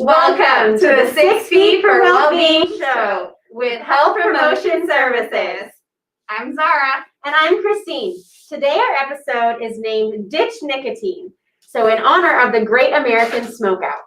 Welcome to the 6 Feet for Wellbeing Show with Health Promotion Services. I'm Zara. And I'm Christine. Today our episode is named Ditch Nicotine, so in honor of the Great American Smokeout.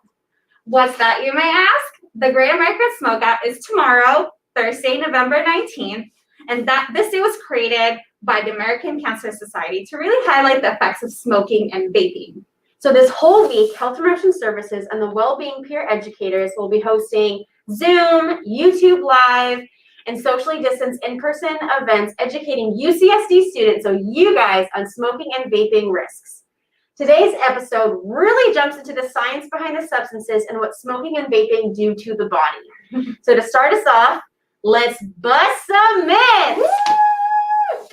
What's that, you may ask? The Great American Smokeout is tomorrow, Thursday, November 19th, and this day was created by the American Cancer Society to really highlight the effects of smoking and vaping. So this whole week, Health Promotion Services and the Wellbeing Peer Educators will be hosting Zoom, YouTube Live, and socially distanced in-person events educating UCSD students, so you guys, on smoking and vaping risks. Today's episode really jumps into the science behind the substances and what smoking and vaping do to the body. So to start us off, let's bust some myths. Woo!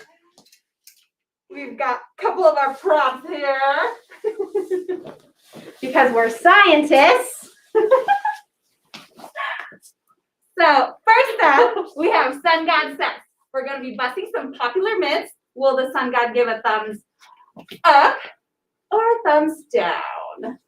We've got a couple of our props here. Because we're scientists. So first up, we have Sun God Says. We're going to be busting some popular myths. Will the Sun God give a thumbs up or a thumbs down?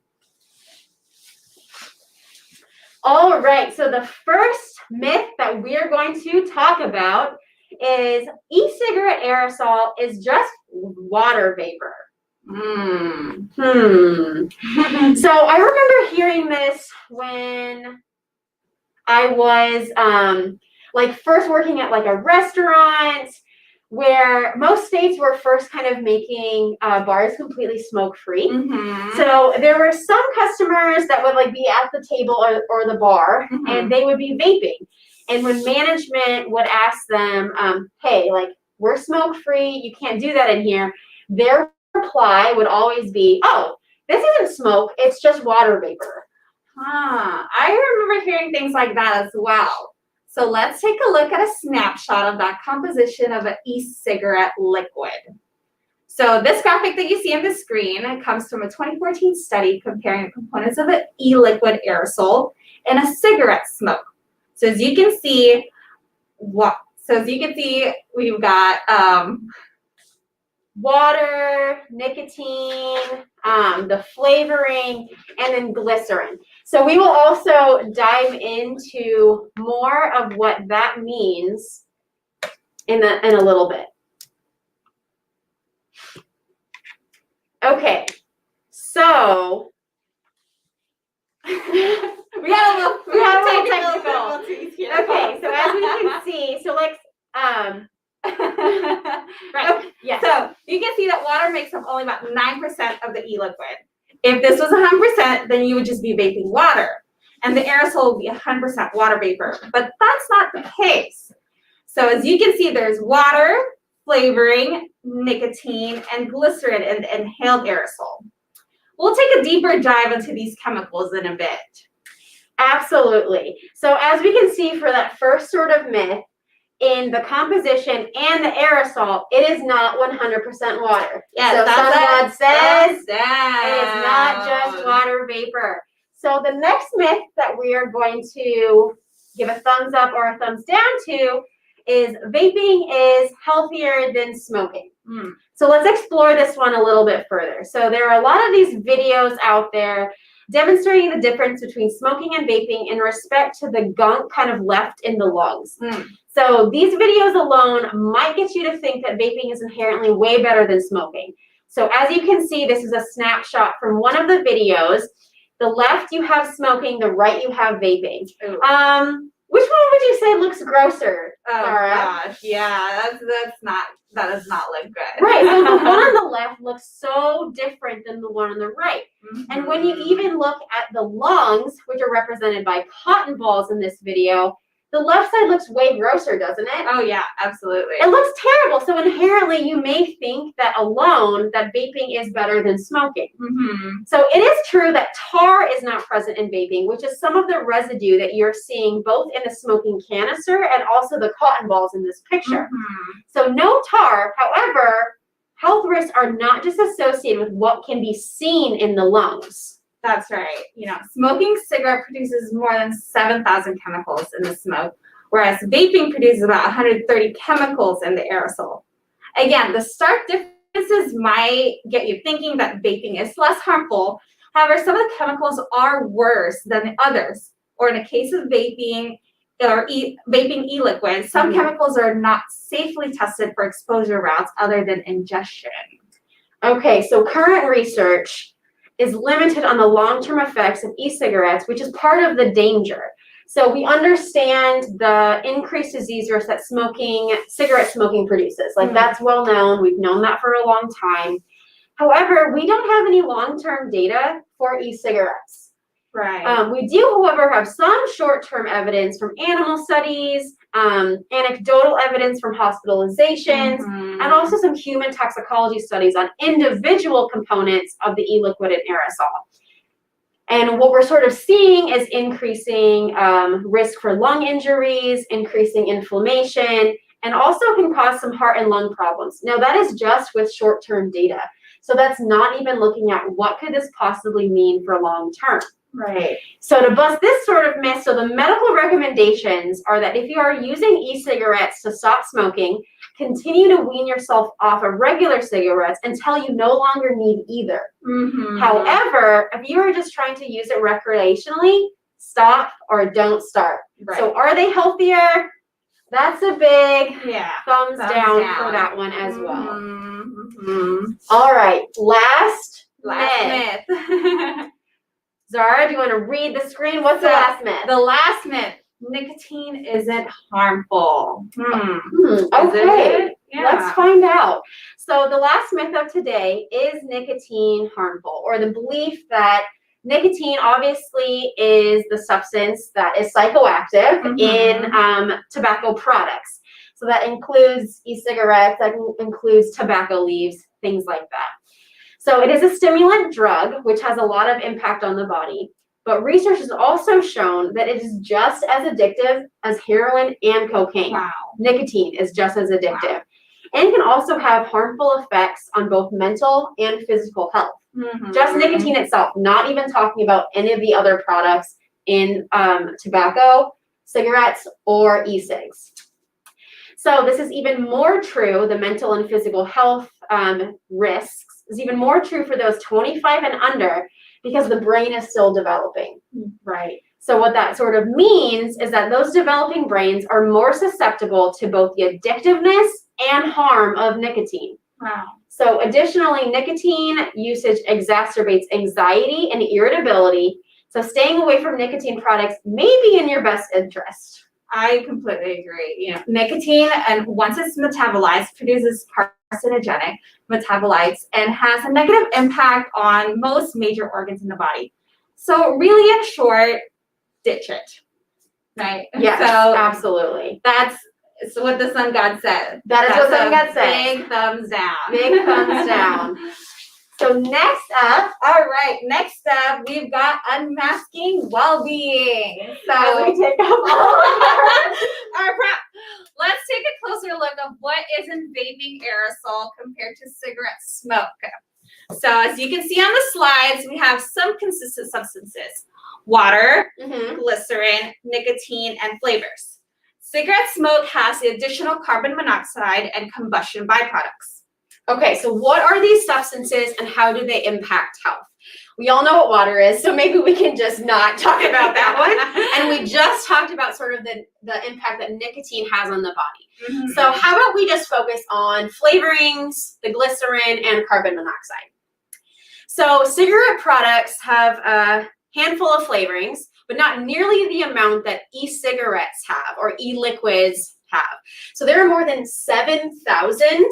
All right, so the first myth that we're going to talk about is e-cigarette aerosol is just water vapor. So I remember hearing this when I was first working at like a restaurant where most states were first kind of making bars completely smoke-free. So there were some customers that would like be at the table or the bar and they would be vaping. And when management would ask them, hey, like we're smoke-free, you can't do that in here, their reply would always be, oh, this isn't smoke, it's just water vapor. I remember hearing things like that as well. So let's take a look at a snapshot of that composition of an e-cigarette liquid. So this graphic that you see on the screen comes from a 2014 study comparing the components of an e-liquid aerosol and a cigarette smoke. So as you can see, we've got water, nicotine, the flavoring, and then glycerin. So we will also dive into more of what that means in a little bit. Okay, so we had a little technical difficulties here. Okay, so as we can see, so like right. Okay, yes. So you can see that water makes up only about 9% of the e-liquid. If this was 100%, then you would just be vaping water, and the aerosol would be 100% water vapor. But that's not the case. So as you can see, there's water, flavoring, nicotine, and glycerin in the inhaled aerosol. We'll take a deeper dive into these chemicals in a bit. Absolutely. So as we can see for that first sort of myth, in the composition and the aerosol, it is not 100% water. Yes, so that's God says it is not just water vapor. So the next myth that we are going to give a thumbs up or a thumbs down to is vaping is healthier than smoking. So let's explore this one a little bit further. So there are a lot of these videos out there demonstrating the difference between smoking and vaping in respect to the gunk kind of left in the lungs. So these videos alone might get you to think that vaping is inherently way better than smoking. So as you can see, this is a snapshot from one of the videos. The left you have smoking, the right you have vaping. Which one would you say looks grosser? Oh gosh, yeah, that does not look good. Right, so the one on the left looks so different than the one on the right. And when you even look at the lungs, which are represented by cotton balls in this video, the left side looks way grosser, doesn't it? Oh yeah, absolutely. It looks terrible. So inherently, you may think that alone that vaping is better than smoking. So it is true that tar is not present in vaping, which is some of the residue that you're seeing both in the smoking canister and also the cotton balls in this picture. So no tar. However, health risks are not just associated with what can be seen in the lungs. That's right. You know, smoking cigarette produces more than 7,000 chemicals in the smoke, whereas vaping produces about 130 chemicals in the aerosol. Again, the stark differences might get you thinking that vaping is less harmful, However, some of the chemicals are worse than the others. Or in the case of vaping or vaping e-liquids, some chemicals are not safely tested for exposure routes other than ingestion. Okay, so current research is limited on the long-term effects of e-cigarettes, which is part of the danger. So we understand the increased disease risk that cigarette smoking produces. Like that's well known. We've known that for a long time. However, we don't have any long-term data for e-cigarettes. Right. We do, however, have some short-term evidence from animal studies, anecdotal evidence from hospitalizations, and also some human toxicology studies on individual components of the e-liquid and aerosol. And what we're sort of seeing is increasing risk for lung injuries, increasing inflammation, and also can cause some heart and lung problems. Now, that is just with short-term data. So that's not even looking at what could this possibly mean for long-term. Right. So to bust this sort of myth, so the medical recommendations are that if you are using e-cigarettes to stop smoking, continue to wean yourself off of regular cigarettes until you no longer need either. However, if you are just trying to use it recreationally, stop or don't start. Right. So are they healthier? That's a big thumbs down for that one as well. All right, last myth. Zara, do you want to read the screen? What's the last myth? The last myth, nicotine isn't harmful. Okay, let's find out. So the last myth of today is nicotine harmful, or the belief that nicotine obviously is the substance that is psychoactive in tobacco products. So that includes e-cigarettes, that includes tobacco leaves, things like that. So it is a stimulant drug, which has a lot of impact on the body. But research has also shown that it is just as addictive as heroin and cocaine. Wow. Nicotine is just as addictive. And can also have harmful effects on both mental and physical health. Just nicotine itself, not even talking about any of the other products in tobacco, cigarettes, or e-cigs. So this is even more true, the mental and physical health risks is even more true for those 25 and under because the brain is still developing. Right. So what that sort of means is that those developing brains are more susceptible to both the addictiveness and harm of nicotine. Wow. So additionally, nicotine usage exacerbates anxiety and irritability. So staying away from nicotine products may be in your best interest. I completely agree. You know, nicotine, and once it's metabolized, produces carcinogenic metabolites and has a negative impact on most major organs in the body. So really, in short, ditch it. Right? Yes, so absolutely. That's what the sun god said. That is what the sun god said. Big thumbs down. Big thumbs down. So next up, we've got unmasking well-being. So as we take up our prep. Let's take a closer look of what is in vaping aerosol compared to cigarette smoke. So as you can see on the slides, we have some consistent substances: water, glycerin, nicotine, and flavors. Cigarette smoke has the additional carbon monoxide and combustion byproducts. Okay, so what are these substances and how do they impact health? We all know what water is, so maybe we can just not talk about that one. And we just talked about sort of the impact that nicotine has on the body. So how about we just focus on flavorings, the glycerin, and carbon monoxide. So cigarette products have a handful of flavorings, but not nearly the amount that e-cigarettes have or e-liquids have. So there are more than 7,000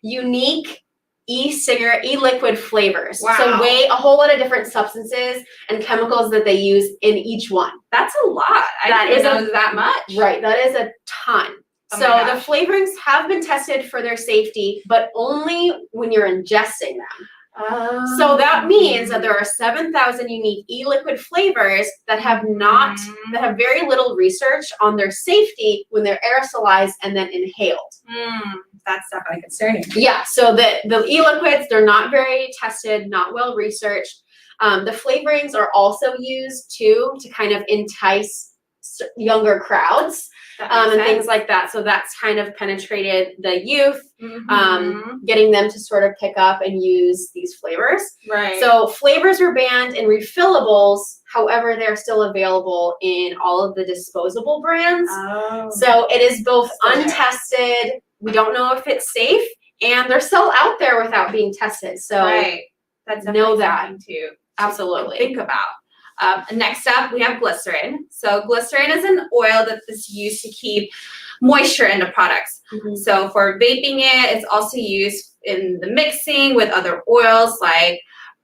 unique e-cigarette, e-liquid flavors. Wow. So a whole lot of different substances and chemicals that they use in each one. That's a lot. I didn't know that much. Right, that is a ton. Oh so the flavorings have been tested for their safety, but only when you're ingesting them. So that means that there are 7,000 unique e-liquid flavors that have very little research on their safety when they're aerosolized and then inhaled. That's definitely concerning. Yeah, so the e-liquids, they're not very tested, not well researched. The flavorings are also used too to kind of entice younger crowds. and things like that. So that's kind of penetrated the youth, Mhm. getting them to sort of pick up and use these flavors. Right. So flavors are banned in refillables. However, they're still available in all of the disposable brands. Oh. So it is both Okay. untested. We don't know if it's safe, and they're still out there without being tested. So right. That's know definitely that. something to Absolutely. think about. Next up, we have glycerin. So glycerin is an oil that is used to keep moisture in the products. Mhm. So for vaping it's also used in the mixing with other oils like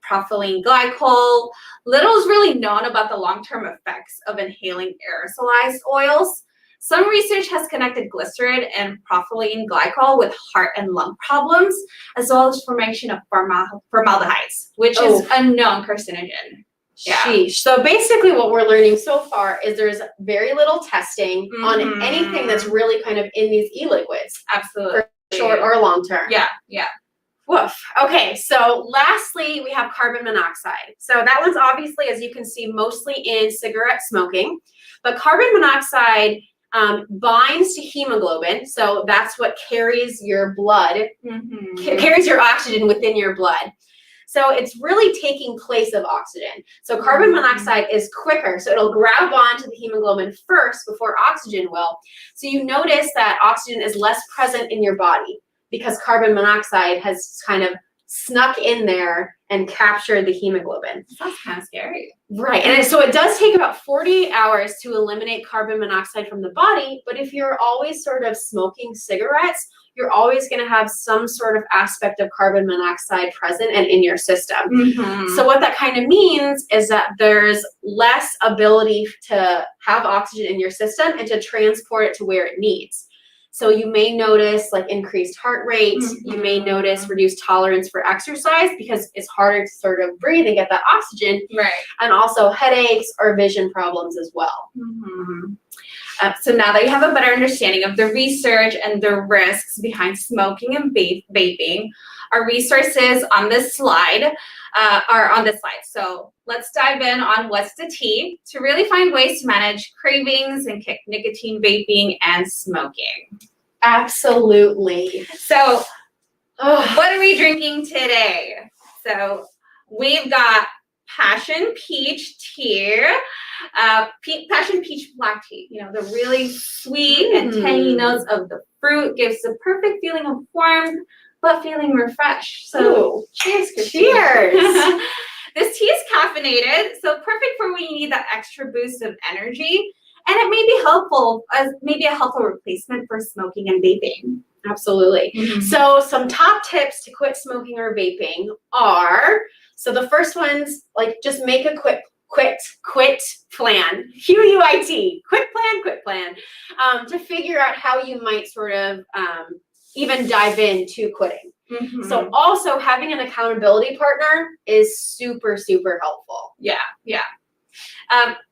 propylene glycol. Little is really known about the long-term effects of inhaling aerosolized oils. Some research has connected glycerin and propylene glycol with heart and lung problems, as well as formation of formaldehydes, which is a known carcinogen. Yeah. Sheesh. So basically what we're learning so far is there's very little testing on anything that's really kind of in these e-liquids. Absolutely. For short or long term. Yeah, yeah. Woof. Okay, so lastly, we have carbon monoxide. So that one's obviously, as you can see, mostly in cigarette smoking. But carbon monoxide binds to hemoglobin. So that's what carries your blood, carries your oxygen within your blood. So it's really taking place of oxygen. So carbon monoxide is quicker. So it'll grab onto the hemoglobin first before oxygen will. So you notice that oxygen is less present in your body because carbon monoxide has kind of snuck in there and captured the hemoglobin. Sounds kind of scary. Right. And so it does take about 48 hours to eliminate carbon monoxide from the body. But if you're always sort of smoking cigarettes, you're always going to have some sort of aspect of carbon monoxide present and in your system. So what that kind of means is that there's less ability to have oxygen in your system and to transport it to where it needs. So you may notice like increased heart rate. You may notice reduced tolerance for exercise because it's harder to sort of breathe and get that oxygen. Right. And also headaches or vision problems as well. So now that you have a better understanding of the research and the risks behind smoking and vaping, our resources on this slide are on this slide. So let's dive in on what's the tea to really find ways to manage cravings and kick nicotine vaping and smoking. Absolutely. So what are we drinking today? So we've got Passion Peach tea, Passion Peach black tea. You know, the really sweet and tangy notes of the fruit gives the perfect feeling of warmth, but feeling refreshed. So cheers, Christine. Cheers. This tea is caffeinated, so perfect for when you need that extra boost of energy. And it may be helpful as maybe a helpful replacement for smoking and vaping. Absolutely. So some top tips to quit smoking or vaping are, so the first one's like just make a quit plan. QUIT, quit plan, to figure out how you might sort of even dive into quitting. So also having an accountability partner is super, super helpful. Yeah.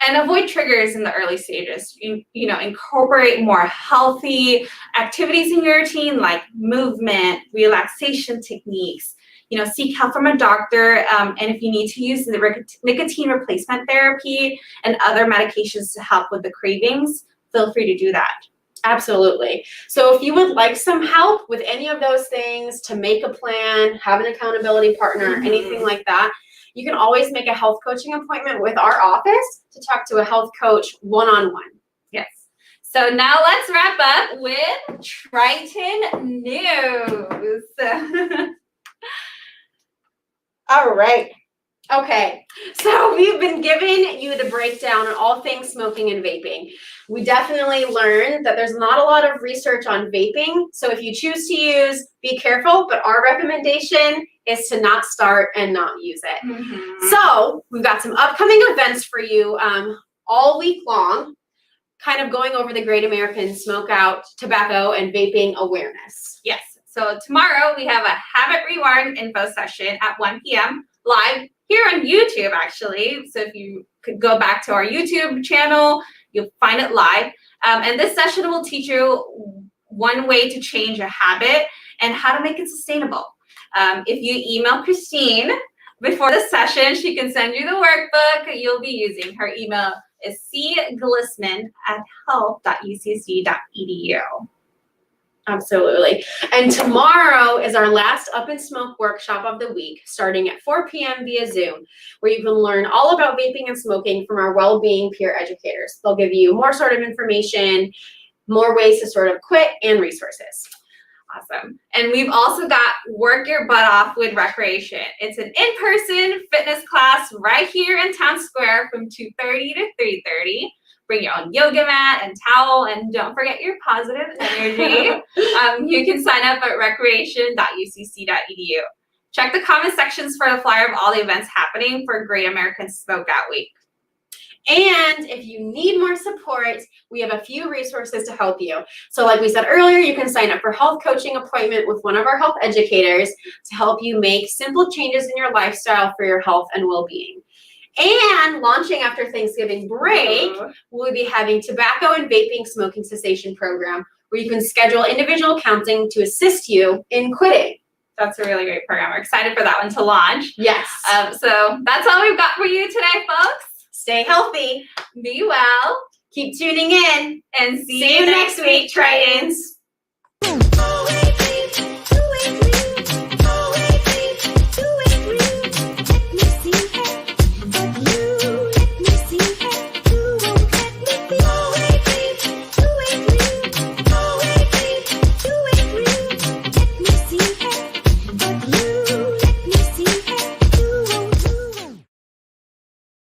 And avoid triggers in the early stages. You know, incorporate more healthy activities in your routine like movement, relaxation techniques. You know, seek help from a doctor, and if you need to use the nicotine replacement therapy and other medications to help with the cravings, feel free to do that. Absolutely. So if you would like some help with any of those things, to make a plan, have an accountability partner, anything like that, you can always make a health coaching appointment with our office to talk to a health coach one-on-one. Yes. So now let's wrap up with Triton News. All right. Okay, so we've been giving you the breakdown on all things smoking and vaping. We definitely learned that there's not a lot of research on vaping. So if you choose to use, be careful, but our recommendation is to not start and not use it. So we've got some upcoming events for you all week long, kind of going over the Great American Smokeout tobacco and vaping awareness. Yes. So tomorrow we have a Habit Rewired info session at 1 p.m. live here on YouTube, actually. So if you could go back to our YouTube channel, you'll find it live. And this session will teach you one way to change a habit and how to make it sustainable. If you email Christine before the session, she can send you the workbook. You'll be using her email is cglisman@health.ucsd.edu. Absolutely. And tomorrow is our last Up and Smoke workshop of the week, starting at 4 p.m. via Zoom, where you can learn all about vaping and smoking from our well-being peer educators. They'll give you more sort of information, more ways to sort of quit, and resources. Awesome. And we've also got Work Your Butt Off with Recreation. It's an in-person fitness class right here in Town Square from 2:30 to 3:30. Bring your own yoga mat and towel, and don't forget your positive energy. You can sign up at recreation.ucc.edu. Check the comment sections for the flyer of all the events happening for Great American Smokeout Week. And if you need more support, we have a few resources to help you. So like we said earlier, you can sign up for health coaching appointment with one of our health educators to help you make simple changes in your lifestyle for your health and well-being. And launching after Thanksgiving break, we'll be having tobacco and vaping smoking cessation program, where you can schedule individual counseling to assist you in quitting. That's a really great program. We're excited for that one to launch. Yes. So that's all we've got for you today, folks. Stay healthy. Be well. Keep tuning in. And see you next week, Tritons.